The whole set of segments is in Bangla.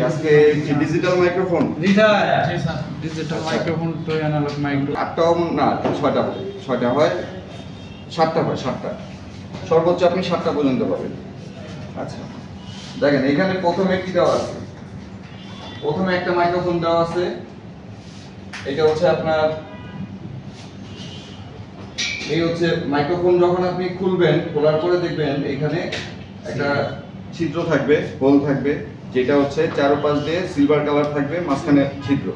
আজকে কি ডিজিটাল মাইক্রোফোন? জি স্যার ডিজিটাল মাইক্রোফোন তো অ্যানালগ মাইক্রো 8টা না 6টা হয় 7টা হয় 7টা সর্বোচ্চ আপনি 7টা পর্যন্ত পাবেন। আচ্ছা দেখেন এখানে প্রথমে কি দেওয়া আছে, প্রথমে একটা মাইক্রোফোন দেওয়া আছে, এটা হচ্ছে আপনার এই হচ্ছে মাইক্রোফোন। যখন আপনি খুলবেন, খোলার পরে দেখবেন এখানে একটা ছিদ্র থাকবে, হোল থাকবে, যেটা হচ্ছে চারপাশ দিয়ে সিলভার কালার থাকবে, মাঝখানে ছিদ্র।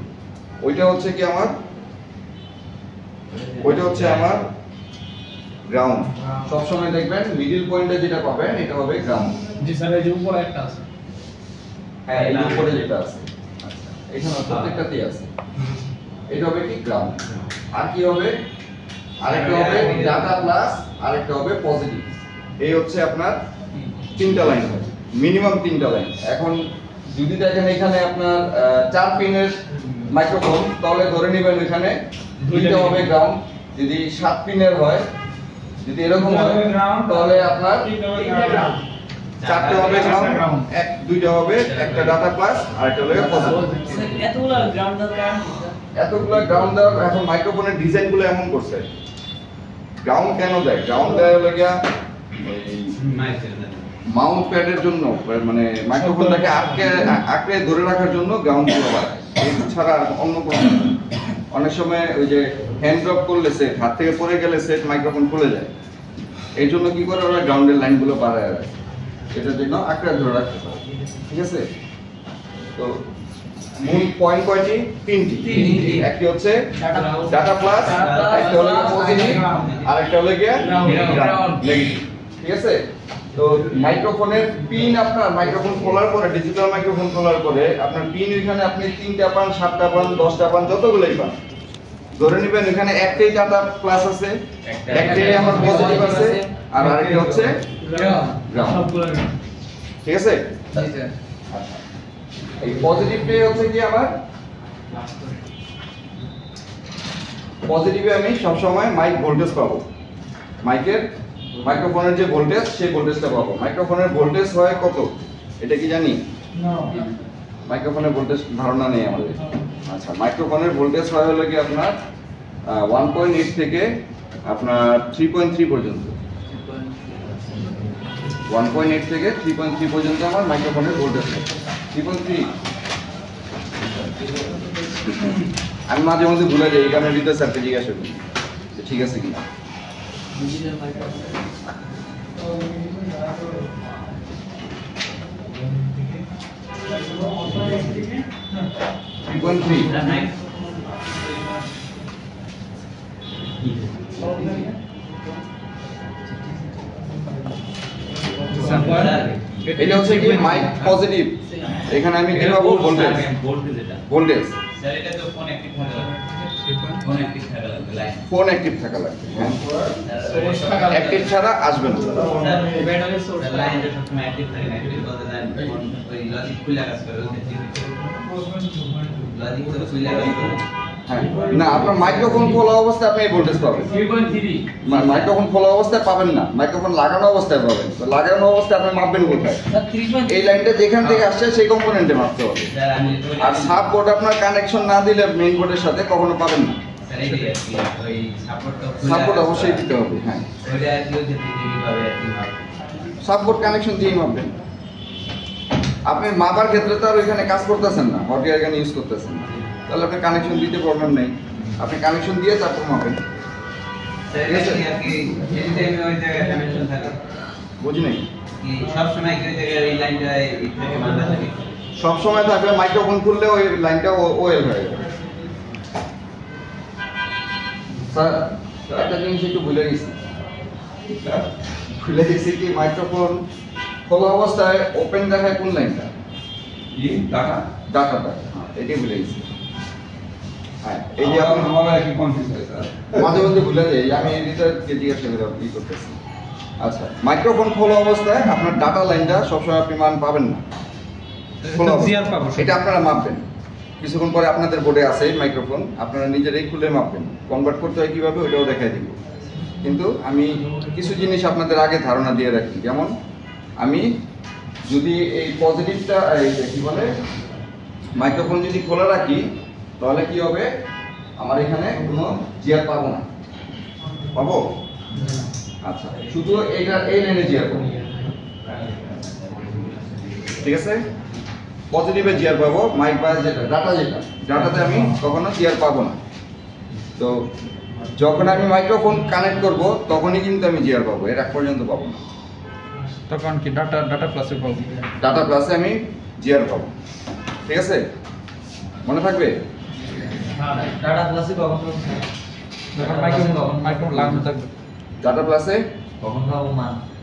ওইটা হচ্ছে কি আমার, ওইটা হচ্ছে আমার গ্রাউন্ড। সবসময় দেখবেন মিডল পয়েন্টে যেটা পাবেন এটা হবে গ্রাউন্ড। জি স্যার এই যে উপরে একটা আছে। হ্যাঁ এই উপরে যেটা আছে, আচ্ছা এখানে প্রত্যেকটাতেই আছে। এটা হবে কি গ্রাউন্ড। আর কি হবে, আরেকটা হবে ডাটা প্লাস, আরেকটা হবে পজিটিভ। এই হচ্ছে আপনার 3টা লাইন হবে, মিনিমাম 3টা লাইন। এখন যদি দেখেন এখানে আপনার 4 পিনের মাইক্রোফোন, তাহলে ধরে নেবেন এখানে 2টা হবে গ্রাউন্ড। যদি 7 পিনের হয়, যদি এরকম হয়, তাহলে আপনার 4টে হবে গ্রাউন্ড, 2টা হবে একটা ডাটা প্লাস, আরেকটা হবে পজিটিভ। এতগুলো গ্রাউন্ড দরকার, এতগুলো গ্রাউন্ড দেওয়ার, এখন মাইক্রোফোনের ডিজাইনগুলো এমন করছে। গ্রাউন্ড কেন দেয়? গ্রাউন্ড দেওয়া লাগা মাউন্ট প্যাডের জন্য, মানে মাইক্রোফোনটাকে আঁকড়ে ধরে রাখার জন্য গ্রাউন্ড গুলো বাড়ায়, এছাড়া আর অন্য কোনো। অনেক সময় ওই যে হ্যান্ড ড্রপ করলে সেট, হাত থেকে পড়ে গেলে সেট মাইক্রোফোন খুলে যায়, এই জন্য কি করে ওরা গ্রাউন্ডের লাইনগুলো বাড়ায় রাখে, এটার জন্য আঁকড়ে ধরে রাখতে পারে। ঠিক আছে? তো মূল পয়েন্ট কয়টি? 3টি। একটি হচ্ছে ডাটা প্লাস, একটা হলো পজিটিভ, আর একটা হলো গিয়ে নেগেটিভ। ঠিক আছে? তো মাইক্রোফোনের পিন, আপনার মাইক্রোফোন খোলার পরে, ডিজিটাল মাইক্রোফোন খোলার পরে আপনার পিন এখানে আপনি 3টা পান, 7টা পান, 10টা পান, যতগুলোই পান, ধরে নেবেন এখানে একটাই ডাটা প্লাস আছে, একটাই আমার পজিটিভ আছে, আর আরেকটা হচ্ছে গ্রাউন্ড। ঠিক আছে? জি স্যার। আচ্ছা এই পজিটিভটাই হচ্ছে কি আমার, পজিটিভে আমি সবসময় মাইক ভোল্টেজ পাবো, মাইক্রোফোনের যে ভোল্টেজ, সেই ভোল্টেজটা পাবো। মাইক্রোফোনের ভোল্টেজ হয় কত, এটা কি জানি? মাইক্রোফোনের ভোল্টেজ ধারণা নেই আমাদের। আচ্ছা মাইক্রোফোনের ভোল্টেজ হয় হলো কি আপনার 1.8 থেকে আপনার 3.3 পর্যন্ত। 1.8 থেকে 3.3 পর্যন্ত আমার মাইক্রোফোনের ভোল্টেজ থাকে। 3.3 আমি মাঝে মধ্যে ভুলে যাই, এই কারণে রিতার স্যারকে জিজ্ঞাসা করি ঠিক আছে কিনা। ডিজিটাল মাইক্রোফোন 3.3 এটা হচ্ছে কি মাইক পজিটিভ। এখানে আমি কি পাবো? ভোল্টেজ। ভোল্টেজ স্যার এটা তো ফোন অ্যাক্টিভ থাকা লাগবে, ফোন অ্যাক্টিভ থাকা লাগবে, লাইন ফোন অ্যাক্টিভ থাকা লাগবে। অ্যাক্টিভ ছাড়া আসবে না। ব্যাটারি সোর্স লাইনটা সবসময় অ্যাক্টিভ থাকে, অ্যাক্টিভ বলতে দেন ফোন ওই লজিক খুলে কাজ করে, লজিক তো খুলে কাজ করে। হ্যাঁ না, আপনার মাইক্রোফোন খোলা অবস্থায় আপনি এই ভোল্টেজ পাবেন। 3.3 মাইক্রোফোন খোলা অবস্থায় পাবেন না, মাইক্রোফোন লাগানো অবস্থায় পাবেন। তো লাগানো অবস্থায় আপনি মাপবেন কোথায়? এই লাইনটা যেখান থেকে আসছে সেই কম্পোনেন্টে মাপতে হবে। স্যার আমি আর সাব বোর্ড আপনার কানেকশন না দিলে মেইন বোর্ডের সাথে কখনো পাবেন না। স্যার এই যে ওই সাপোর্টটা সাপোর্ট অবশ্যই দিতে হবে। হ্যাঁ ওইটা আর কি হচ্ছে টিভি পাবে আর কি মাপ সাব বোর্ড কানেকশন দিয়েই মাপবেন। আপনি মাপার ক্ষেত্রে তো আর ওইখানে কাজ করতেছেন না, হট এয়ার গান ইউজ করতেছেন না, তাহলে আপনি কানেকশন দিতে প্রবলেম নেই। আপনি কানেকশন দিয়ে তারপর মাপেন। স্যার এটা কি আর কি এই টাইমে ওই জায়গায় কানেকশন থাকে, বুঝি নাই? কি সব সময় এই জায়গায় এই লাইনটা এই থেকে বাঁধা থাকে? সব সময় থাকবে, মাইক্রোফোন খুললে ওই লাইনটা ওয়েল হয়ে যাবে। স্যার একটা জিনিস একটু ভুলে গেছি, কি মাইক্রোফোন খোলা অবস্থায় ওপেন দেখায় কোন লাইনটা? ডাটাটা। এটাই ভুলে গেছি। হ্যাঁ এই যে আপনি মাঝে মধ্যে ভুলে যাই, আমি এডিটরকে জিজ্ঞাসা করে কি করতেছি। আচ্ছা মাইক্রোফোন খোলা অবস্থায় আপনার ডাটা লাইনটা সবসময় আপনি মান পাবেন না, এটা আপনারা মাপবেন। কিছুক্ষণ পরে আপনাদের বোর্ডে আছে মাইক্রোফোন, আপনারা নিজেরাই খুলে মাপবেন। কনভার্ট করতে হয় কিভাবে ওটাও দেখাই দিব। কিন্তু আমি কিছু জিনিস আপনাদের আগে ধারণা দিয়ে রাখি, যেমন আমি যদি এই পজিটিভটা এই যে কি বলে মাইক্রোফোন যদি খোলা রাখি তাহলে কি হবে, আমার এখানে কোনো জিআর পাবো না। পাবো? আচ্ছা, শুধু এইটা এই লাইনে জিআর পাবো, ঠিক আছে? পজিটিভে জিআর পাবো, মাইক বায়াস যেটা ডাটাতে আমি কখনো জিআর পাবো না। তো যখন আমি মাইক্রোফোন কানেক্ট করব তখনই কিন্তু আমি জিআর পাবো, এর আগ পর্যন্ত পাবো না। তখন কি ডাটা প্লাসে পাবো? ডাটা প্লাসে আমি জিআর পাবো, ঠিক আছে? মনে থাকবে? টাটা প্লাসে কখন যখন মাইক্রোফোন লাগানো থাকবে। ডাটা প্লাসে কখন পাবো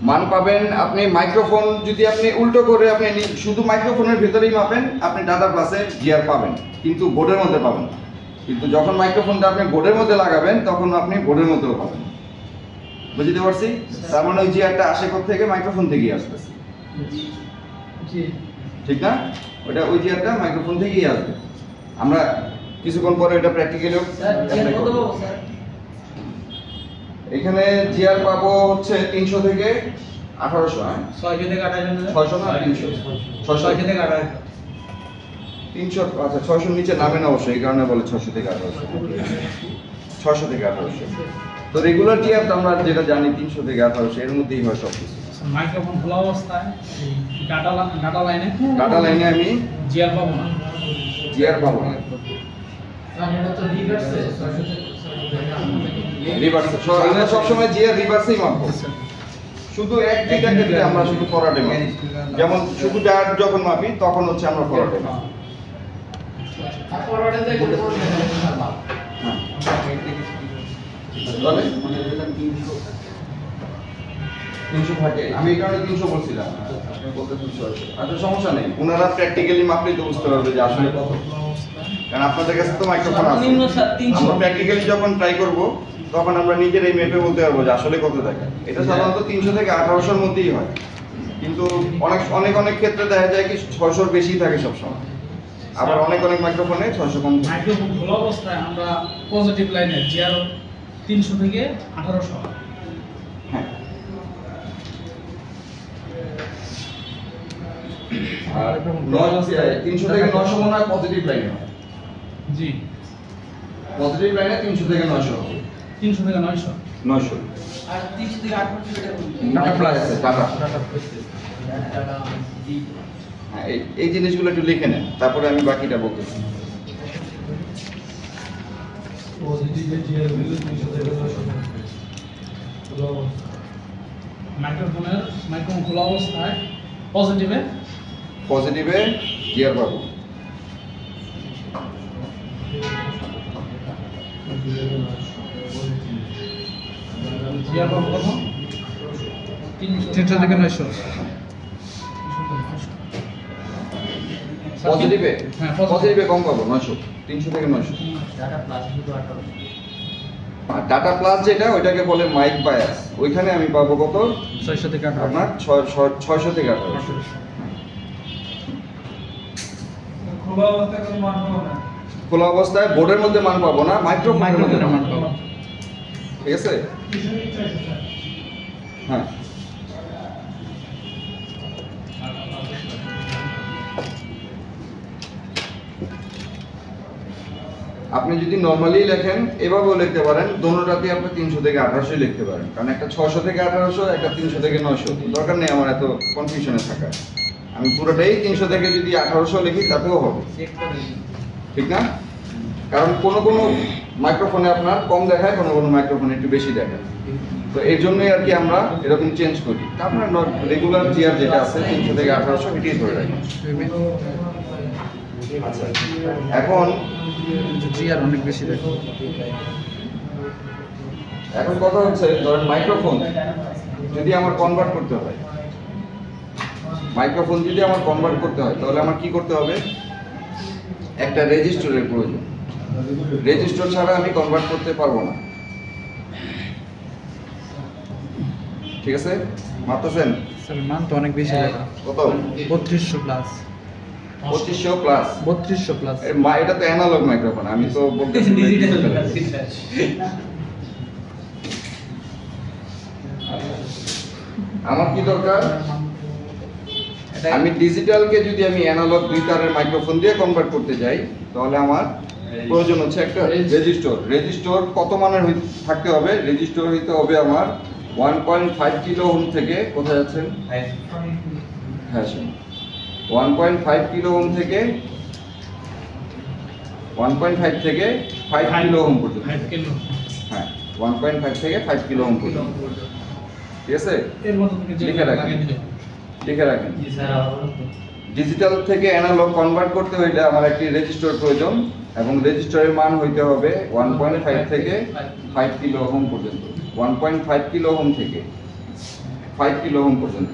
মান পাবেন আপনি। মাইক্রোফোন যদি আপনি উল্টো করে আপনি শুধু মাইক্রোফোনের ভিতরেই মাপেন, আপনি ডাটা প্লাসে জিআর পাবেন, কিন্তু বোর্ডের মধ্যে পাবেন না। কিন্তু যখন মাইক্রোফোনটা আপনি বোর্ডের মধ্যে লাগাবেন তখন আপনি বোর্ডের মধ্যেও পাবেন। বুঝতে পারছি? তার মানে ওই জিআরটা আসে কোথা থেকে? মাইক্রোফোন থেকেই আসতেছে, ঠিক না? ওটা ওই জিআরটা মাইক্রোফোন থেকেই আসবে। আমরা কিছুক্ষণ পরে এটা প্র্যাকটিক্যালি এখানে জিআর পাবো হচ্ছে 300 থেকে 1800। 600 থেকে 1800, 600 না 300? 600 থেকে 1800। 300, আচ্ছা 600 নিচে নামে না অবশ্যই, এই কারণে বলে 600 থেকে 1800। 600 থেকে 1800। তো রেগুলার জিআর আমরা যেটা জানি 300 থেকে 1800 এর মধ্যেই হয় সব কিছু। মাইক্রোফোন খোলা অবস্থায় ডাটা লাইনে আমি জিআর পাবো না। জিআর পাবো না, রিভার্সে আমরা সবসময় জিআর রিভার্সেই মাপবো। শুধু এক দুইটা ক্ষেত্রে আমরা শুধু ফরওয়ার্ডে মাপি, যেমন শুধু ডায়ার যখন মাপি তখন হচ্ছে আমরা ফরওয়ার্ডে মাপি। তাহলে 300 থাকে, আমি এই কারণে 300 বলছিলাম। বলতে 300 আছে, আচ্ছা সমস্যা নেই, ওনারা প্র্যাকটিক্যালি মাপলেই তো বুঝতে পারবে যে আসলে কত। কারণ আপনাদের কাছে তো মাইক্রোফোন আছে, সর্বনিম্ন 300। আমরা প্র্যাকটিক্যালি যখন ট্রাই করব তখন আমরা নিজের এই মেপে বলতে পারবো যে আসলে কত থাকে। এটা সাধারণত 300 থেকে 1800 এর মধ্যেই হয়, কিন্তু অনেক ক্ষেত্রে দেখা যায় কি 600 বেশি থাকে সবসময়, আবার অনেক মাইক্রোফোনে 600 কম থাকে। মাইক্রোফোন খোলা অবস্থায় আমরা পজিটিভ লাইনে জিআর 300 থেকে 1800। হ্যাঁ, আর 300 থেকে 900 মনে হয় পজিটিভ লাইনে হয়। জি, পজিটিভ লাইনে 300 থেকে 900 হবে। 300 থেকে 900। 900 আর 300 থেকে 1800 এটা ডাটা প্লাস আছে, ডাটা। টাটা হ্যাঁ, এই জিনিসগুলো একটু লিখে নেন, তারপরে আমি বাকিটা বলতেছি। মাইক্রোফোন খোলা অবস্থায় পজিটিভে জিআর পাবো। জিআর পাবো কত? 300 থেকে 900। পজিটিভে হ্যাঁ, পজিটিভে কম পাবো 900, 300 থেকে 900। টাটা প্লাস শুধু 1800। আর ডাটা প্লাস যেটা ওইটাকে বলে মাইক বায়াস, ওইখানে আমি পাবো কত? 600 থেকে 1800। আপনার 600 থেকে 1800। খোলা অবস্থায় বোর্ডের মধ্যে মান পাবো না, মাইক্রোফোনের মধ্যে মান পাবো, ঠিক আছে? হ্যাঁ, আপনি যদি নরমালি লেখেন এভাবেও লিখতে পারেন, দোনোটাতেই আপনি 300 থেকে 1800 লিখতে পারেন, কারণ একটা 600 থেকে 1800, একটা 300 থেকে 900। দরকার নেই আমার এত কনফিউশনে থাকা, আমি পুরোটাই 300 থেকে যদি 1800 লিখি তাতেও হবে, চেক করে ঠিক না? কারণ কোনো মাইক্রোফোনে আপনার কম দেখায়, কোনো মাইক্রোফোনে একটু বেশি দেখায়, তো এই জন্যই আর কি আমরা এরকম চেঞ্জ করি। আপনার রেগুলার জিআর যেটা আছে 300 থেকে 1800 এটাই ধরে রাখি। আচ্ছা, এখন জিআর অনেক বেশি দেখো। এখন কথা হচ্ছে, ধরেন মাইক্রোফোন যদি আমার কনভার্ট করতে হয়, তাহলে আমার কি করতে হবে? একটা রেজিস্টরের প্রয়োজন। রেজিস্টর ছাড়া আমি কনভার্ট করতে পারবো না, ঠিক আছে? মাপতেছেন স্যার মান তো অনেক বেশি দেখো। কত? 3200 প্লাস। 2500 প্লাস। 3200 প্লাস। এটা তো অ্যানালগ মাইক্রোফোন, আমি তো বলতেছি ডিজিটাল। আমার কি দরকার? আমি ডিজিটালকে যদি আমি অ্যানালগ 2 তারের মাইক্রোফোন দিয়ে কনভার্ট করতে যাই তাহলে আমার প্রয়োজন হচ্ছে একটা রেজিস্টর। রেজিস্টর কত মানের থাকতে হবে? রেজিস্টর হইতে হবে আমার 1.5 কিলো ওহম থেকে কোথায় আছেন? হ্যাঁ শুনুন, 1.5 কিলো ওহম থেকে 1.5 থেকে 5 কিলো ওহম পর্যন্ত। 5 কিলো। হ্যাঁ, 1.5 থেকে 5 কিলো ওহম পর্যন্ত। ঠিক আছে, এর মধ্যে থেকে যে লিখে রাখেন। লাগিয়ে দিলে। লিখে রাখেন। জি স্যার ডিজিটাল থেকে অ্যানালগ কনভার্ট করতে হইলে আমার একটি রেজিস্টর প্রয়োজন এবং রেজিস্টরের মান হইতে হবে 1.5 থেকে 5 কিলো ওহম পর্যন্ত। 1.5 কিলো ওহম থেকে 5 কিলো ওহম পর্যন্ত।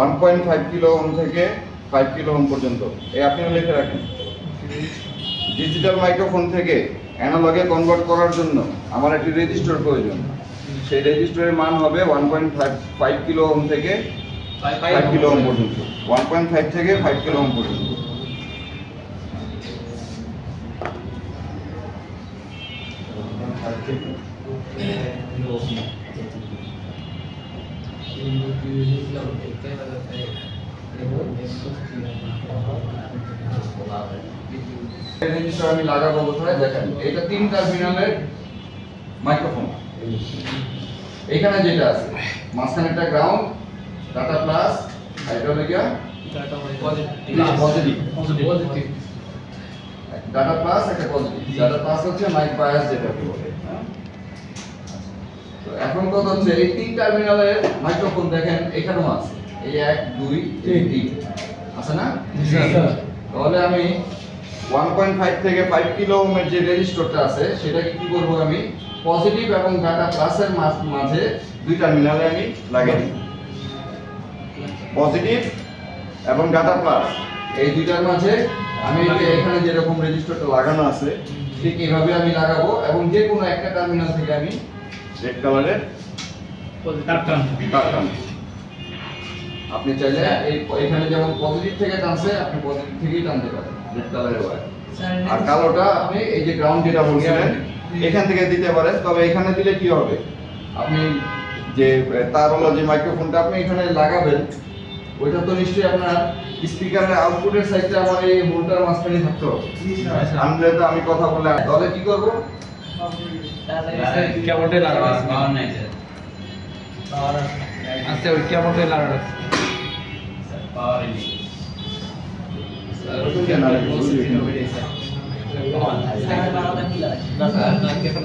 1.5 কিলো ওহম থেকে 5 কিলো ওহম পর্যন্ত। এই আপনিও লিখে রাখেন। ডিজিটাল মাইক্রোফোন থেকে অ্যানালগে কনভার্ট করার জন্য আমার একটি রেজিস্টর প্রয়োজন। সেই রেজিস্টরের মান হবে 1.5 কিলো ওহম থেকে 5 কিলো ওহম পর্যন্ত। 1.5 থেকে 5 কিলো ওহম পর্যন্ত। রেজিস্টার আমি লাগাবো কোথায় দেখেন, এটা 3 টার্মিনালের মাইক্রোফোন। এখানে যেটা আছে মাঝখানে একটা গ্রাউন্ড, ডাটা প্লাস, আর এটা হলো গিয়া পজিটিভ। ডাটা প্লাস একটা পজিটিভ। ডাটা প্লাস হচ্ছে মাইক বায়াস যেটাকে বলে। তো এখন কথা হচ্ছে এই 3 টার্মিনালের মাইক্রোফোন দেখেন এখানেও আছে, এই 1 2 3 আছে না? তাহলে আমি 1.5 থেকে 5 কিলো ওহমের যে রেজিস্টরটা আছে সেটাকে কি করব, আমি পজিটিভ এবং ডাটা প্লাসের মাঝে 2 টার্মিনালে আমি লাগিয়ে দিব। পজিটিভ এবং ডাটা প্লাস এই দুইটার মাঝে আমি এখানে যেরকম রেজিস্টরটা লাগানো আছে ঠিক এইভাবে আমি লাগাবো এবং যে কোনো একটা টার্মিনাল থেকে আমি রেড কালারের তার টানবো। আপনি চাইলে এখানে যেমন পজিটিভ থেকে টানছে আপনি পজিটিভ থেকেই টানতে পারেন রেড কালারের ওয়্যার। আর কালোটা আপনি এই যে গ্রাউন্ড যেটা বলছিলেন এখান থেকে দিতে পারেন। তবে এখানে দিলে কি হবে, আপনি যে তারওয়ালা যে মাইক্রোফোনটা আপনি এখানে লাগাবেন ওইটা তো নিশ্চয়ই আপনার স্পিকারের আউটপুটের সাইডে আমার এই হোলটার মাঝখানে থাকতে হবে। আনলে তো আমি কথা বলে তাহলে কি করব, কেবলটাই লাগানো আছে। পাওয়ার নাই স্যার। আচ্ছা ওই কেবলটাই লাগানো আছে। পাওয়ার নেই।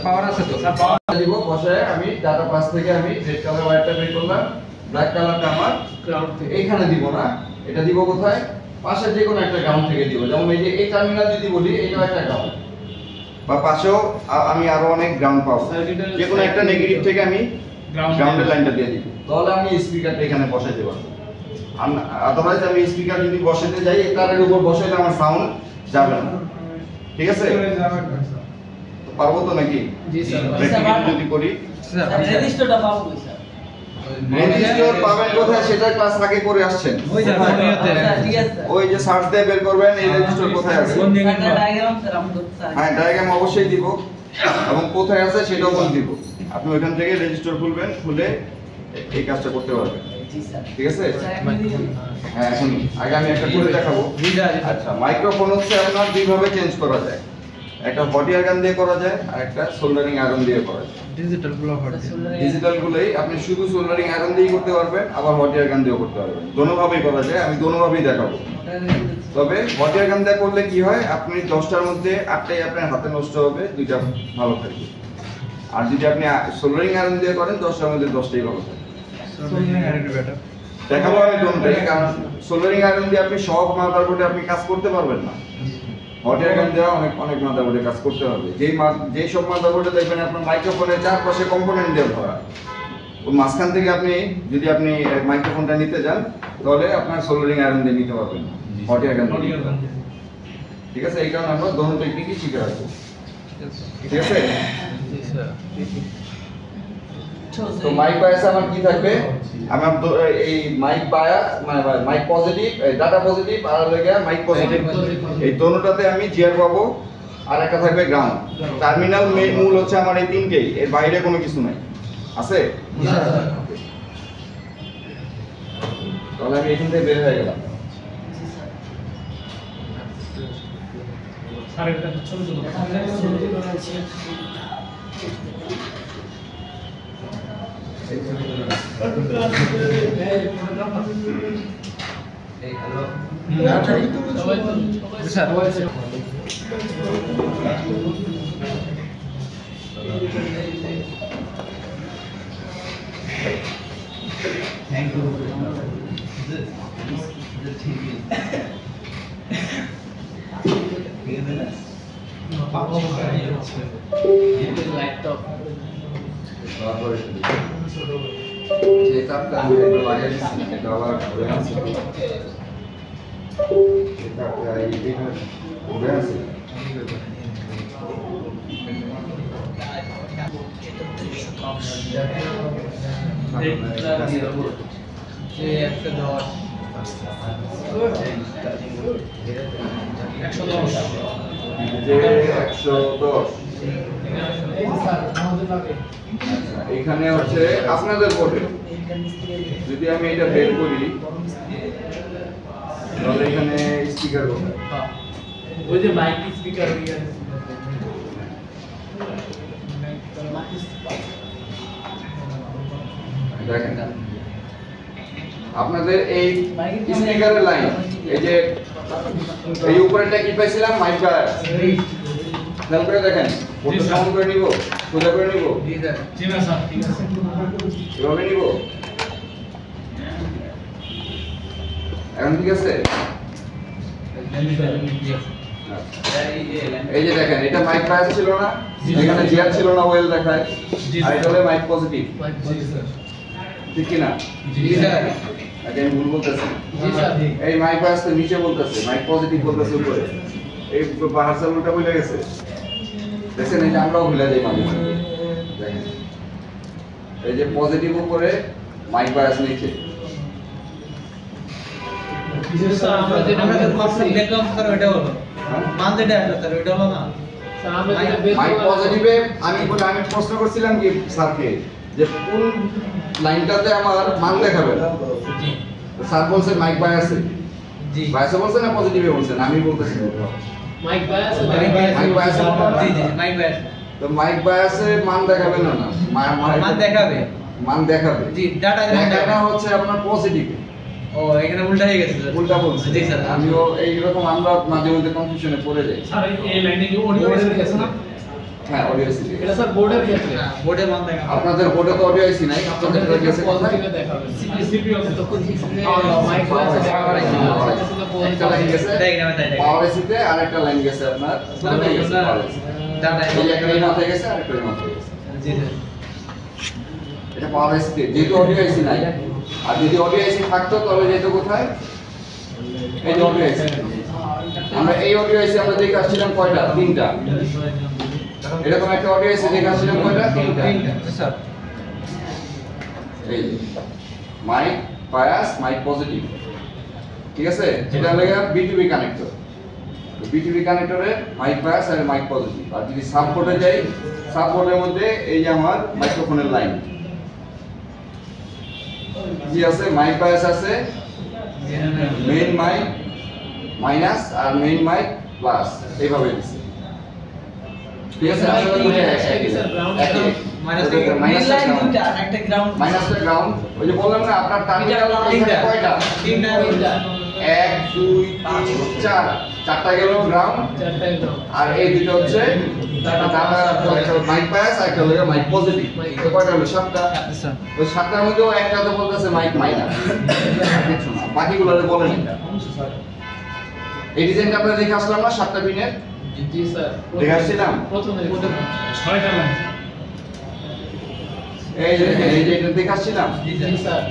পাওয়ার আছে তো স্যার, পাওয়ার দিব বসায় আমি ডাটা পাস থেকে আমি রেড কালার ওয়্যারটা বের করলাম, ব্ল্যাক কালারটা আমার ক্লাউড থেকে। এইখানে দিব না, এটা দিব কোথায়, পাশে যে কোনো একটা গ্রাউন্ড থেকে দিব। যেমন এই যে এই টার্মিনাল যদি বলি এটাও একটা গ্রাউন্ড, বা পাশেও আমি আরো অনেক গ্রাউন্ড পাবো। যে কোনো একটা নেগেটিভ থেকে আমি গ্রাউন্ডের লাইনটা দিয়ে দিব, তাহলে আমি স্পিকারটা এখানে বসাইতে পারবো। আদারওয়াইজ আমি স্পিকার যদি বসাতে যাই এই তারের উপর বসাইলে আমার সাউন্ড যাবে না। ঠিক আছে, পারবো তো নাকি? জি স্যার। প্র্যাকটিক্যাল যদি করি রেজিস্টারটা পাবো কই স্যার? রেজিস্টার পাবেন কোথায় সেটা ক্লাস আগে করে আসছেন। ওই যে ফোনিয়াতে আচ্ছা, ঠিক আছে ওই যে সার্চ দিয়ে বের করবেন এই রেজিস্টার কোথায় আছে। একটা ডায়াগ্রাম স্যার আমি করতে চাই। হ্যাঁ, ডায়াগ্রাম অবশ্যই দিব এবং কোথায় আছে সেটাও বলে দিব। আপনি ওইখান থেকে রেজিস্টার খুলবেন, খুলে এই কাজটা করতে পারবেন। জি স্যার। ঠিক আছে? স্যার এখন দিন। হ্যাঁ, এখন আগে আমি একটা করে দেখাবো। আচ্ছা, মাইক্রোফোন হচ্ছে আপনার দুইভাবে চেঞ্জ করা যায়, একটা হট এয়ার গান দিয়ে করা যায় আর একটা সোল্ডারিং আয়রন দিয়ে করা যায়। ডিজিটাল ব্লক হচ্ছে। ডিজিটাল গুলোই আপনি শুধু সোল্ডারিং আয়রন দিয়েই করতে পারবেন, আবার হট এয়ার গান দিয়েও করতে পারবেন। দোনোভাবেই করা যায়, আমি দোনোভাবেই দেখাবো। তবে হট এয়ার গান দিয়ে করলে কি হয়, আপনি 10টার মধ্যে 8টাই আপনার হাতে নষ্ট হবে, 2টা ভালো থাকবে। আর যদি আপনি সোল্ডারিং আয়রন দিয়ে করেন 10টার মধ্যে 10টাই ভালো থাকবে। দেখাবো আমি দোনোটাই, কারণ সোল্ডারিং আয়রন দিয়ে আপনি সব মাদারবোর্ডে আপনি কাজ করতে পারবেন না। হট এয়ার গান দেওয়া অনেক মাদারবোর্ডে কাজ করতে হবে। যেই সব মাদারবোর্ডে দেখবেন আপনার মাইক্রোফোনের চারপাশে কম্পোনেন্ট দিয়ে ভরা, ওই মাঝখান থেকে আপনি যদি মাইক্রোফোনটা নিতে যান তাহলে আপনার সোল্ডারিং আয়রন দিয়ে নিতে পারবেন হট এয়ার গান। Hot air gun। ঠিক আছে, এই কারণে আমরা দোনো টেকনিকই শিখে রাখবো। ঠিক আছে, জি স্যার। তো মাইক বায়াস আমার কি থাকবে, আমার এই মাইক বায়াস মানে মাইক পজিটিভ, ডাটা পজিটিভ আর লাগে মাইক পজিটিভ, এই দোনোটাতে আমি জিআর পাবো, আর একটা থাকবে গ্রাউন্ড। টার্মিনাল মেইন মূল হচ্ছে আমার এই তিনটেই, এর বাইরে কোনো কিছু নাই আছে। তাহলে আমি এখান থেকে বের হয়ে গেলাম। স্যার এটা ছোট ছোট এই হ্যালো থ্যাংক ইউ তারপরে যে তাপটা আমি একটু লাগিয়ে দিচ্ছি, এটা আবার ঘুরে আসছে। এই তাপটা এইখানে ঘুরে আসছে। যে 110 110 যে 110 এখানে হচ্ছে আপনাদের বোর্ডে যদি আমি এটা বের করি তাহলে এখানে স্পিকার কোথায়? ওই যে মাইক স্পিকার ইয়া দেখেন আপনাদের এই স্পিকারের লাইন, এই যে এই উপরেরটা কি পাইছিলাম মাইক বায়াস, খেয়াল করে দেখেন বোর্ডটা সাউন্ড করে নিব, সোজা করে নিব, জি স্যার। জি না স্যার ঠিক আছে এভাবে নিব, এখন ঠিক আছে। এই যে দেখেন এটা মাইক বায়াস ছিল না, এখানে জিআর ছিল না, ওয়েল দেখায়, আর এটা হলো মাইক পজিটিভ, জি স্যার ঠিক কি না? জি স্যার। আগে আমি ভুল বলতেছি, জি স্যার। এই মাইক বায়াস তো নিচে বলতেছে, মাইক পজিটিভ বলতেছে উপরে, এই বাহার সালটা ভুলে গেছে। দেখেন এই যে আমরাও ভুলে যাই মাঝে মাঝে, দেখেন এই যে পজিটিভ উপরে মাইক বায়াস নিচে। স্যার আমরা যেটা দেখলাম স্যার ওইটা হলো মান যেটা আসলো স্যার ওইটা হলো না। স্যার আমরা যেটা বের মাইক পজিটিভে আমি প্রশ্ন করছিলাম কি স্যারকে যে কোন লাইনটাতে আমার মান দেখাবে, জি তো স্যার বলছে মাইক বায়াসে, জি বায়াসে বলছেন না পজিটিভে বলছেন? আমি বলতেছি মাইক বায়াস মাইক বায়াসে জি জি মাইক ব্যাস তো মাইক বায়াসে মান দেখাবে না, না মান দেখাবে। মান দেখাবে, জি ডাটা দেখাটা হচ্ছে আপনার পজিটিভ, ও এখানে উল্টা হয়ে গেছে স্যার। উল্টা বলছে। জি স্যার। আমিও এইরকম আমরা মাঝে মধ্যে কনফিউশনে পড়ে যাই। স্যার এই লাইনে কি অডিও আছে না হ্যাঁ অডিও আইসি, এটা স্যার বোর্ডের ক্ষেত্রে বোর্ডে মান দেখাবে। আপনাদের বোর্ডে তো অডিও আইসি নাই, আপনাদের আপনাদের গেছে কোথায়? পজিটিভে দেখাবে সিপিইউ আছে তো মাইক Power বায়াস IC, একটা লাইন গেছে দেখেন আমি তাই দেখেন। পাওয়ার আইসিতে, আর একটা লাইন গেছে আপনার কোথায় গেছে পাওয়ার আইসি, ডাটা এই একটা লাইন মাথায় গেছে আর একটা লাইন মাথায় গেছে। জি স্যার। এটা পাওয়ার আইসিতে, যেহেতু অডিও আইসি নাই, আর যদি অডিও আইসি থাকতো তাহলে যেত কোথায়? এই যে অডিও আইসি, আমরা এই অডিও আইসি আমরা দেখে আসছিলাম কয়টা? তিনটা। এরকম একটা অডিও আইসি দেখে আসছিলাম কয়টা? তিনটা। জি স্যার। এই মাইক বায়াস, মাইক পজিটিভ, ঠিক আছে? এটা লাগা বিটিভি কানেক্টর, বিটিভি কানেক্টরে মাইক বায়াস আর মাইক পজিটিভ। আর যদি সাব পোর্টে যাই, সাব পোর্টের মধ্যে এই যে আমার মাইক্রোফোনের লাইন কি আছে, মাইক বায়াস আছে, মেইন মাইক মাইনাস আর মেইন মাইক প্লাস, এইভাবে দিছে, ঠিক আছে? আসলে দুটো একই, একই মাইনাস মেইন লাইন দুইটা আর একটা গ্রাউন্ড মাইনাসটা গ্রাউন্ড, ওই যে বললাম না আপনার টার্মিনাল তিনটা। কয়টা? তিনটা। 1 2 3 4, চারটা গেল গ্রাউন্ড, চারটায় দাও আর এই দুটো হচ্ছে ডাটা, মাইক বায়াস আর একটা হলো মাইক পজিটিভ। তো কয়টা হলো? 7টা। স্যার। ওই 7টার মধ্যেও একটাতে বলতেছে মাইক মাইনাস, কিছু না, বাকিগুলোতে বলেন না। এই ডিজাইনটা আপনারা দেখে আসলাম না 7টা পিনের, জি স্যার দেখে আসছিলাম। প্রথমে 6টা লাইন এই যে এটা দেখে আসছিলাম। জি জি স্যার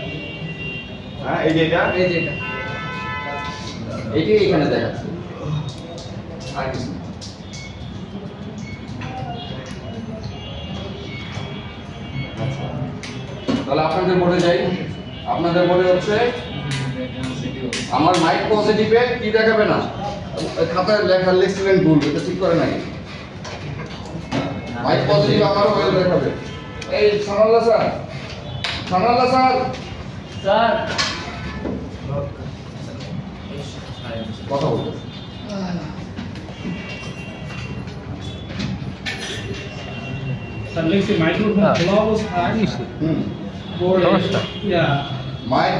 হ্যাঁ এই যে এটা এই যে এটা এইটাই এখানে দেখাচ্ছে আর কিছু না। আচ্ছা তাহলে আপনাদের বোর্ডে যাই। আপনাদের বোর্ডে হচ্ছে আমার মাইক পজিটিভে কি দেখাবে না, খাতায় লেখা লিখছিলেন ভুল, এটা ঠিক করে নাই। মাইক পজিটিভ আমার ওয়েল দেখাবে। এই সানাল্লাহ স্যার, সানাল্লাহ স্যার, স্যার কথা বলতে স্যার লিখছি মাইক্রোফোন খোলা অবস্থায় হুম বোর্ডে ইয়া মাইক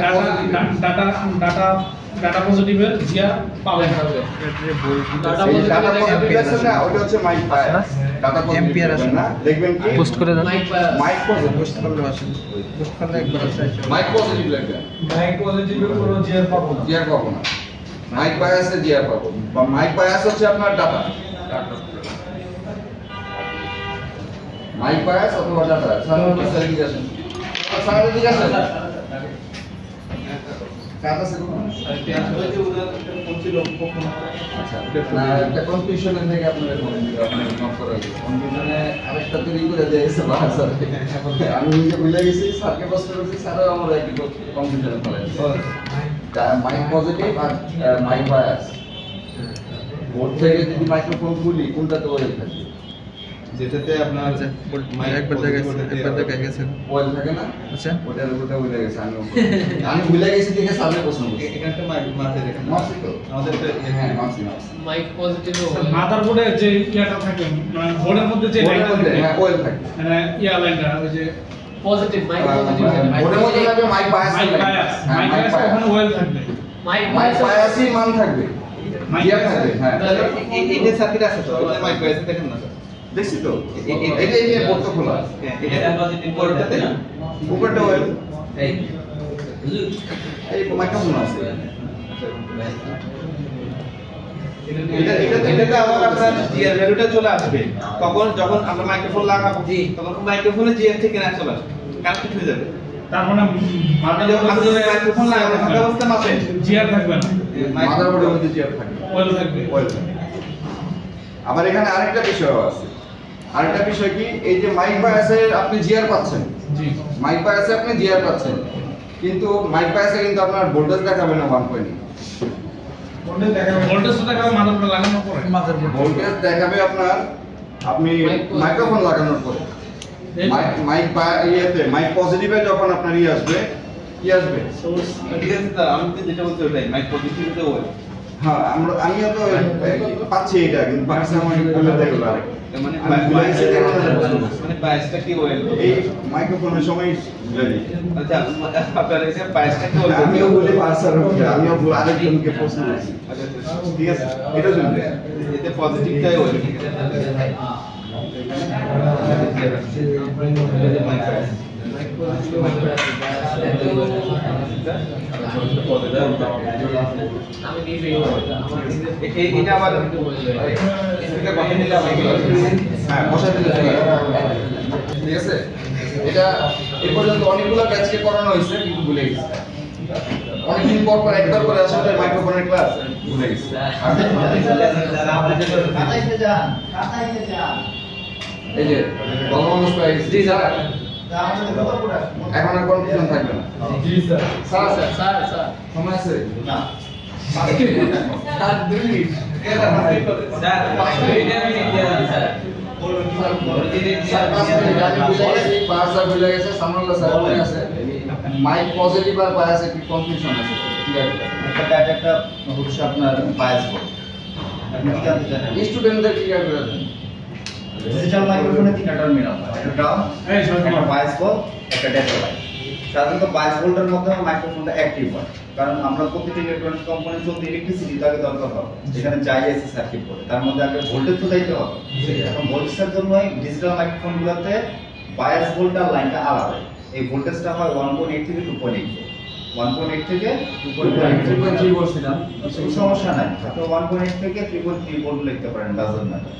ডাটা পজিটিভের জিয়া পাবেন ডাটা এই ডাটা পজিটিভ পজিটিভ আছে না, ওটা হচ্ছে মাইক বায়াস। ডাটা পজিটিভ আছে না, দেখবেন কি পোস্ট করে দেন। মাইক মাইক পজিটিভ, পোস্ট করলে আসেন পোস্ট করলে একবার আসে মাইক পজিটিভ লিখবেন, মাইক পজিটিভে কোনো জিআর পাবো না জিআর পাবো না। মাইক বায়াসে জিআর পাবো, বা মাইক বায়াস হচ্ছে আপনার ডাটা, মাইক বায়াস অথবা ডাটা। স্যার কি আছেন? স্যার কি আছেন? কাজ আছে কোনো? আচ্ছা, না একটা কনফিউশনের থেকে আপনাদের মনে দিল, আপনাদের নক করা হয়েছে। কনফিউশনে আরেকটা তৈরি করে দিয়েছে বাহার স্যার। আমি নিজে ভুলে গেছি, স্যারকে প্রশ্ন করেছি, স্যারও আমার একটু কনফিউশনে পড়ে গেছে। মাইক পজিটিভ আর মাইক বায়াস। বোর্ড থেকে যদি মাইক্রোফোন খুলি কোনটাতে ওয়েল থাকে? যেটাতে আপনার একবার দেখা গেছে ওয়েল থাকে না? আচ্ছা ওটার ওটা ভুলে গেছে, আমি ভুলে গেছি দেখে স্যারের প্রশ্ন করছি। এখানটা মাথায় দেখেন মাসি তো? আমাদের হ্যাঁ মাসি মাসি। মাইক পজিটিভ মাদার বোর্ডে যে ইয়াটা থাকে মানে বোর্ডের মধ্যে যে বোর্ডের লাইনটা মধ্যে থাকে হ্যাঁ ওয়েল থাকে। মানে ইয়া লাইনটা ওই যে পজিটিভ মাইক পজিটিভ বোর্ডের মধ্যে থাকবে mic bias. Mic bias mic bias ওখানে ওয়েল থাকবে মাইক মাইক বায়াসই মান থাকবে, জিআর থাকবে। হ্যাঁ এইটা সার্কিট আছে তো মাইক বাইসে দেখেন না দেখছি তো, এটা এই যে বোর্ড খোলা, এটা পজিটিভ পরেরটাতে না উপরটা ওয়েল, এই এই মাইক্রোফোন আছে। এটাতে আবার আপনার জিআর ভ্যালুটা চলে আসবে তখন যখন আমরা মাইক্রোফোন লাগাবো তখন মাইক্রোফোনে জিআর থেকে না চলে আসবে কানেক্ট হয়ে যাবে। তার মানে আপনি যখন মাইক্রোফোন লাগাবেন থাকা অবস্থা মাপে জিআর থাকবে না মাদারবোর্ডের মধ্যে জিআর থাকবে, ওয়েল থাকবে ওয়েল থাকবে। আবার এখানে আরেকটা বিষয় আছে, আরেকটা বিষয় কি, এই যে মাইক বায়াসে আপনি জিআর পাচ্ছেন, জি মাইক বায়াসে আপনি জিআর পাচ্ছেন, কিন্তু মাইক বায়াসে কিন্তু আপনার ভোল্টেজ দেখাবে না 1.8। ভোল্টেজ দেখাবে মাদারবোর্ডে লাগানোর পরে ভোল্টেজ দেখাবে আপনার আপনি মাইক্রোফোন লাগানোর পরে। মাইক ইয়েতে মাইক পজিটিভে যখন আপনার আসবে কি আসবে? ঠিক আছে স্যার আমি তো যেটা বলতে চাই মাইক পজিটিভে ওই হ্যাঁ আমরাও তো পাচ্ছি এটা, কিন্তু পাচ্ছি আমার বলে দেবো আরেকটা। মানে আমি ভুলে গেছি দেখে মানে বাইসটা কি ওয়েল এই মাইক্রোফোনের সময় ভুলে যাই। আচ্ছা আপনার এসে বাইসটা কি ওয়েল আমিও বলে পারছি, আমিও আরেকজনকে প্রশ্ন করছি। ঠিক আছে, এটা শুনবে এতে পজিটিভটাই ওয়েল আমি নিজেই আমার নিজে এটা আবার এটা কথা নিলাম হ্যাঁ বসা দিলে ঠিক আছে। এটা এই পর্যন্ত অনেকগুলো ব্যাচকে করানো হয়েছে কিন্তু ভুলে গেছি। অনেকদিন পর পর একবার করে আসলে মাইক্রোফোনের ক্লাস ভুলে গেছি। এই যে বলমানুষ পাই জি স্যার, এখন আর কনফিউশন থাকবে না। জি sir sir sir sir sir সময় আছে না? স্যার 2 মিনিট স্যার 5 মিনিট আমি দিয়ে দিই স্যার মাইক পজিটিভ আর বায়াস একটু কনফিউশন আছে, ঠিক আছে। এটা একটা হচ্ছে আপনার বায়াস বোর্ড আপনি কি জানতে চান স্টুডেন্টদের ক্লিয়ার করে দেন। ডিজিটাল মাইক্রোফোনে তিনটা টার্মিনাল হয় একটা গ্রাউন্ড এই সব একটা বায়াস বোর্ড একটা ডেটা লাইন সাধারণত বায়াস বোর্ডের মাধ্যমে মাইক্রোফোনটা অ্যাক্টিভ হয় কারণ আমরা প্রতিটি ইলেকট্রনিক্স কম্পোনেন্ট চলতে ইলেকট্রিসিটি তাকে দরকার হবে সেখানে যাই আছে সার্কিট বোর্ডে তার মধ্যে আগে ভোল্টেজ তো দিতে হবে এখন ভোল্টেজের জন্য ডিজিটাল মাইক্রোফোনগুলোতে বায়াস ভোল্টার লাইনটা আলাদা এই ভোল্টেজটা হয় 1.8 থেকে 2.8 1.8 থেকে 3.3 বলছিলাম, কোনো সমস্যা নাই তো 1.8 থেকে 3.3 ভোল্ট লিখতে পারেন ডাজন্ট ম্যাটার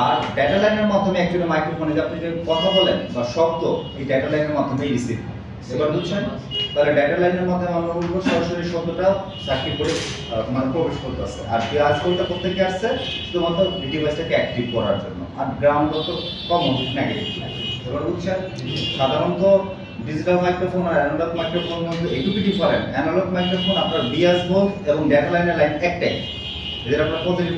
আর ডেটা লাইনের মাধ্যমে মাইক্রোফোনে যে আপনি যে কথা বলেন বা শব্দ এই ডেটা লাইনের মাধ্যমে রিসিভ এবার বুঝছেন তাহলে ডেটা লাইনের মাধ্যমে আমরা বলবো সরাসরি শব্দটা সার্কিট বোর্ডে মানে প্রবেশ করতেছে। আর বিয়াস ভোল্টটা কোথেকে আসছে? শুধুমাত্র ডিভাইসটাকে অ্যাক্টিভ করার জন্য। আর গ্রাউন্ড তো কমন নেগেটিভ। এবার বুঝছেন? সাধারণত ডিজিটাল মাইক্রোফোন আর অ্যানালগ মাইক্রোফোন মধ্যে এইটুকু ডিফারেন্ট। অ্যানালগ মাইক্রোফোন আপনার বিয়াস ভোল্ট এবং ডেটা লাইনের লাইন একটাই, এদের আপনার positive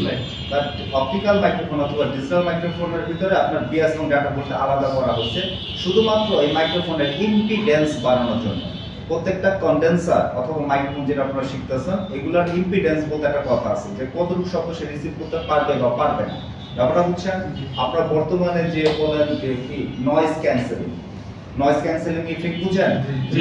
line. But optical microphone অথবা ডিজিটাল মাইক্রোফোনের ভিতরে আপনার বিয়াস এবং ডাটা ভোল্টটা আলাদা করা হচ্ছে শুধুমাত্র এই মাইক্রোফোনের ইম্পিডেন্স বাড়ানোর জন্য। প্রত্যেকটা কন্ডেন্সার অথবা মাইক্রোফোন যেটা আপনারা শিখতেছেন এগুলোর ইম্পিডেন্স বলতে একটা কথা আছে যে কতটুকু শব্দ সে রিসিভ করতে পারবে বা পারবে না। ব্যাপারটা বুঝছেন? আপনারা বর্তমানে যে বলেন যে কি নয়েজ ক্যান্সেলিং ইফেক্ট বুঝেন?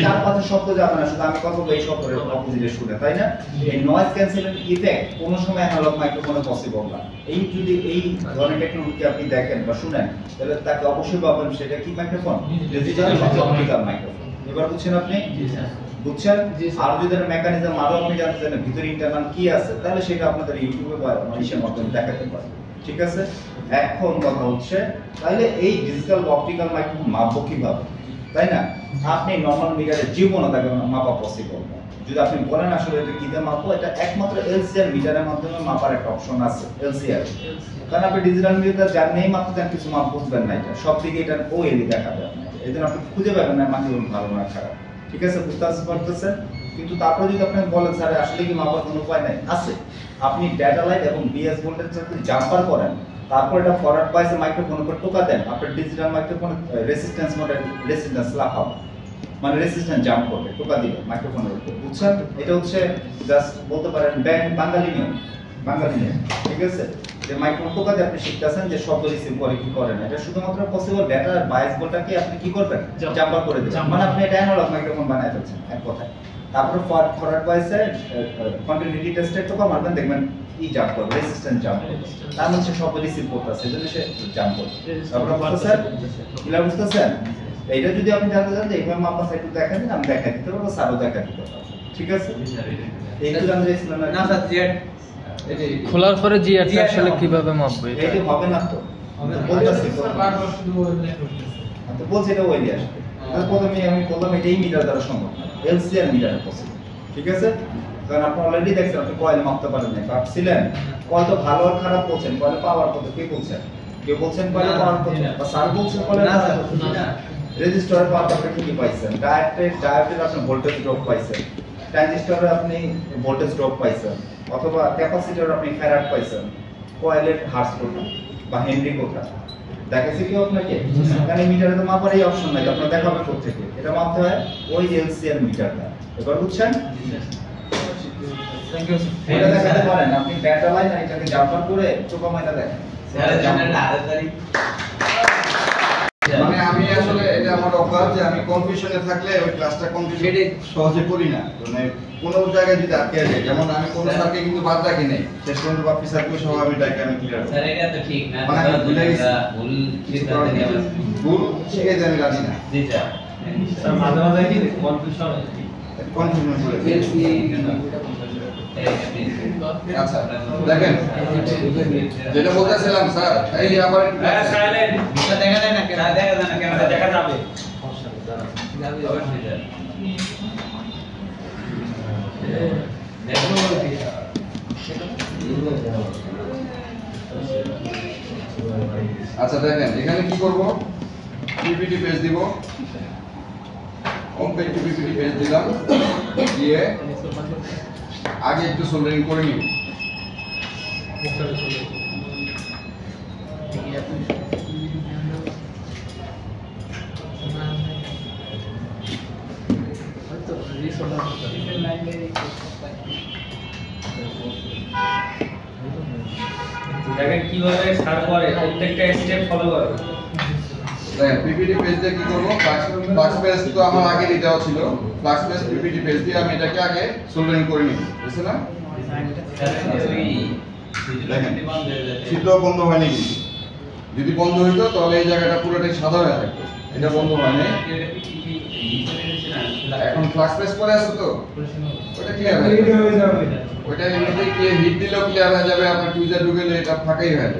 চার পাঁচটা শব্দ যাবে না, শুধু আমি কথা বলবো এই শব্দের অপোজিটে শুনে, তাই না? এই নয়েজ ক্যান্সেলিং ইফেক্ট কোনো সময় অ্যানালগ মাইক্রোফোনে পসিবল না। এই যদি এই ধরনের টেকনোলজি আপনি দেখেন বা শুনেন তাহলে তাকে অবশ্যই ভাববেন সেটা কি মাইক্রোফোন? ডিজিটাল বা অপটিক্যাল মাইক্রোফোন। এবার বুঝছেন আপনি? বুঝছেন? আর যদি এর মেকানিজম আরো আপনি জানতে চান ভিতরে ইন্টারনাল কি আছে তাহলে সেটা আপনাদের ইউটিউবে বা ইসের মাধ্যমে দেখাতে পারবেন। ঠিক আছে? এখন কথা হচ্ছে তাহলে এই ডিজিটাল অপটিক্যাল মাইক্রোফোন মাপবো কিভাবে, তাই না? আপনি নরমাল মিটারে জীবনও তাকে মাপা পসিবল না। যদি আপনি বলেন আসলে এটা কিভাবে মাপবো, এটা একমাত্র এলসিআর মিটারের মাধ্যমে মাপার একটা অপশন আছে এলসিআর। কারণ আপনি ডিজিটাল মিটার জানেই মাপতে চান কিছু মাপ বুঝবেন না, এটা সব দিকে এটা ওএলই দেখাবে আপনাকে। এজন্য আপনি খুঁজে পাবেন না মাইক্রোফোন ভালো না খারাপ। ঠিক আছে? বুঝতে পারতেছেন? কিন্তু তারপরে যদি আপনি বলেন স্যার আসলে কি মাপার কোনো উপায় নাই, আছে। আপনি ডেটা লাইন এবং বিএস ভোল্টেজ যদি জাম্পার করেন তারপর এটা ফরওয়ার্ড বাইসে মাইক্রোফোনের উপর টোকা দেন, আপনার digital microphone resistance model resistance লাগাও, মানে রেজিস্ট্যান্স জাম্প করবে টোকা দিলে মাইক্রোফোনের উপর। বুঝছেন? এটা হচ্ছে জাস্ট বলতে পারেন বাঙালি নিয়ম। ঠিক আছে? যে মাইক্রোফোন টোকা দিয়ে আপনি শিখতেছেন যে শব্দ রিসিভ করে কি করে না, এটা শুধুমাত্র পসিবল ডেটা আর বাইস ভোল্টটাকে আপনি কি করবেন? জাম্পার করে দিবেন। মানে আপনি এটা অ্যানালগ মাইক্রোফোন বানায় ফেলছেন এক কথায়। তারপর ফরওয়ার্ড বাইসে কন্টিনিউটি টেস্টে টোকা মারবেন, দেখবেন কি জাম্প করবে, রেজিস্ট্যান্স জাম্প করবে। তার মধ্যে শব্দ রিসিভ করতেছে, এজন্য সে জাম্প করবে। আপনারা বুঝতেছেন? ক্লিয়ার বুঝতেছেন? এইটা যদি আপনি জানতে চান যে এইভাবে মাপা সাইটে দেখা দিন, আমি দেখা দিতে পারবো, স্যারও দেখা দিতে পারবো। ঠিক আছে? এইগুলো আমরা এক্সপ্লেন না স্যার জেড খোলার পরে জিআরটা আসলে কিভাবে মাপবে? এইটা হবে না তো। বলতেছি তো বলছি এটা ওইলি আসবে। প্রথমে আমি বললাম এটাই মিটার দ্বারা সম্ভব না, এলসিআর মিটারে পসিবল। ঠিক আছে? কারণ আপনি অলরেডি দেখছেন আপনি কয়েল মাপতে পারেন না, ভাবছিলেন কয়েল তো ভালো আর খারাপ বলছেন, কয়েল পাওয়ার কত কে বলছেন? কেউ বলছেন কয়েল পাওয়ার কত, বা স্যার বলছেন কয়েল না স্যার না রেজিস্টরের পাওয়ার আপনি কি পাইছেন? ডায়োডের আপনি ভোল্টেজ ড্রপ পাইছেন, ট্রানজিস্টরে আপনি ভোল্টেজ ড্রপ পাইছেন, অথবা ক্যাপাসিটরে আপনি ফ্যারাড পাইছেন, কয়েলের হার্স কত বা হেনরি কত দেখাচ্ছে কি আপনাকে? এখানে মিটারে তো মাপার এই অপশন নাই, আপনার দেখাবে কোথেকে? এটা মাপতে হয় ওই এলসিআর মিটারটা। এবার বুঝছেন? থ্যাংক ইউ এটা দেখাতে পারেন আপনি ডেটা লাইন আর এটাকে জাম্পার করে টোকা মাইনা দেখেন। স্যারের জন্য একটা আদাতারি মানে আমি আসলে এটা আমার অভ্যাস যে আমি কনফিউশনে থাকলে ওই ক্লাসটা কমপ্লিট সহজে করি না। মানে কোনো জায়গায় যদি আটকে যায়, যেমন আমি কোনো স্যারকে কিন্তু বাদ রাখি নাই, শেষ পর্যন্ত বাপি স্যারকে সহ আমি ডাকি আমি ক্লিয়ার স্যার এটা তো ঠিক না মানে আমি ভুলে গেছি। ভুল সিদ্ধান্ত নিয়ে ফেলছি। ভুল শিখে যে আমি রাজি না, জি স্যার স্যার মাঝে মাঝে কি কনফিউশন কনফিউশন করে আচ্ছা দেখেন যেটা বলতেছিলাম স্যার, এই আবার দেখা যায় না কেন? দেখা যায় না কেন? দেখা যাবে আচ্ছা দেখেন এখানে কি করব, পিপিটি পেজ দিব, হোম পেজ পিপিটি পেজ দিলাম, দিয়ে আগে একটু সোল্ডারিং করে নিব। দেখেন কিভাবে সার করে, প্রত্যেকটা স্টেপ ফলো করে। দেখেন পিপিটি পেজ দিয়ে কি করব, ফ্লাক্স পেজ তো আমার আগে দেওয়া ছিল, ফ্লাক্স পেজ পিপিটি পেজ দিয়ে আমি এটাকে আগে সোল্ডারিং করে নিব, বুঝছেন না? দেখেন ছিদ্র বন্ধ হয়নি, কিন্তু যদি বন্ধ হইতো তাহলে এই জায়গাটা পুরোটাই সাদা হয়ে থাকতো, এটা বন্ধ হয়নি। এখন ফ্লাক্স পেজ করে আছে তো ওটা ক্লিয়ার হয়ে যাবে, ওটা এমনিতে ক্লিয়ার হিট দিলেও ক্লিয়ার হয়ে যাবে, আপনার টুইজার ঢুকেলে এটা ফাঁকাই হয়ে যাবে।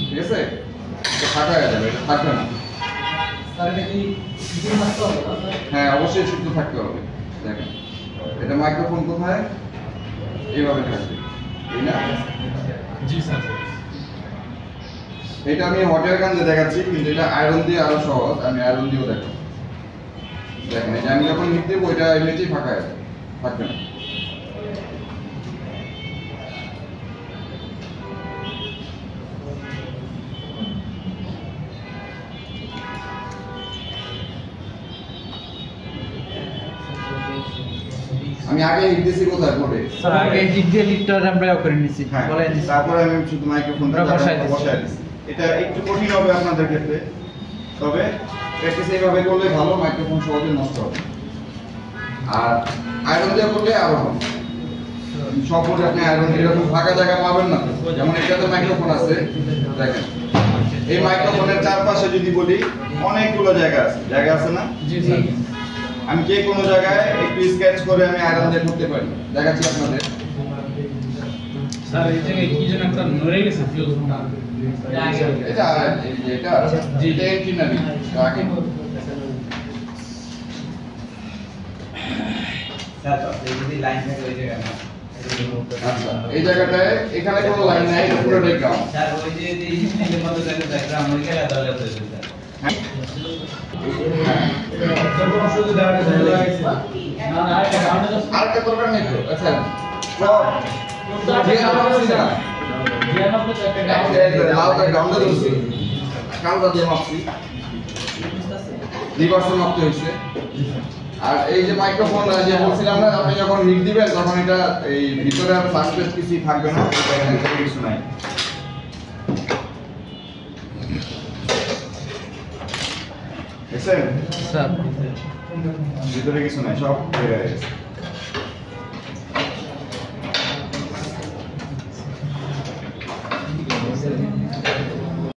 ঠিক আছে? এটা ফাঁকা হয়ে যাবে, এটা থাকবে না। স্যার এটা কি হ্যাঁ অবশ্যই সিদ্ধ থাকতে হবে। দেখেন এটা মাইক্রোফোন কোথায়, এইভাবে থাকবে, এই না? জি স্যার। এটা আমি হটের গানতে দেখাচ্ছি, কিন্তু এটা আয়রন দিয়ে আরো সহজ, আমি আয়রন দিয়েও দেখাবো। দেখেন এই যে আমি যখন হিট দেবো এটা এমনিতেই ফাঁকা থাকবে না। আমি আগে হিট দিয়েছি কোথায় বোর্ডে, স্যার আগে হিট দিয়ে লিডটা আমরা করে নিছি হ্যাঁ, বলেন তারপরে আমি শুধু মাইক্রোফোনটা আমরা বসায় দিছি। বসায় দিছি। এটা একটু কঠিন হবে আপনাদের ক্ষেত্রে, তবে প্র্যাকটিস এইভাবে করলে ভালো, মাইক্রোফোন সহজে নষ্ট হবে। আর আয়রন দিয়ে করলে আরো ভালো। সব বোর্ডে আপনি আয়রন এরকম ফাঁকা জায়গা পাবেন না তো। যেমন এটাতে মাইক্রোফোন আছে, দেখেন এই মাইক্রোফোনের চারপাশে যদি বলি অনেকগুলো জায়গা আছে না? জি স্যার। আমি যে কোনো জায়গায় একটু স্কেচ করে আমি আয়রন দিয়ে করতে পারি, দেখাচ্ছি আপনাদের। স্যার এই জায়গায় কি যেন একটা নড়ে গেছে ফিউজ। এটা এই যে এটা জি। এটা ইঞ্জিনারি আগে স্যার এই যদি লাইন থাকে ওই জায়গায় না আচ্ছা এই জায়গাটায় এখানে কোনো লাইন নাই, এটা পুরোটাই গ্রাউন্ড। স্যার ওই যে স্টিলের মতো থাকে ডায়াগ্রাম ওই গেলে তাহলে হয়ে যাবে স্যার না না এটা গাউন্ডে যাচ্ছে। আরেকটা দরকার নেই তো। আচ্ছা যে আমার ছিল না জিয়ার মধ্যে তো একটা গাউন্ড। লাউটা গ্রাউন্ডে ধরছি, কালটা দিয়ে মাপছি, রিভার্সে মাপতে হয়েছে। আর এই যে মাইক্রোফোন যে বলছিলাম না, আপনি যখন হিট দিবেন তখন এটা এই ভিতরে আর ফার্স্ট পেজ কিছুই থাকবে না, এখানে কিছু নাই। দেখছেন স্যার ভিতরে কিছু নাই, সব বের হয়ে গেছে।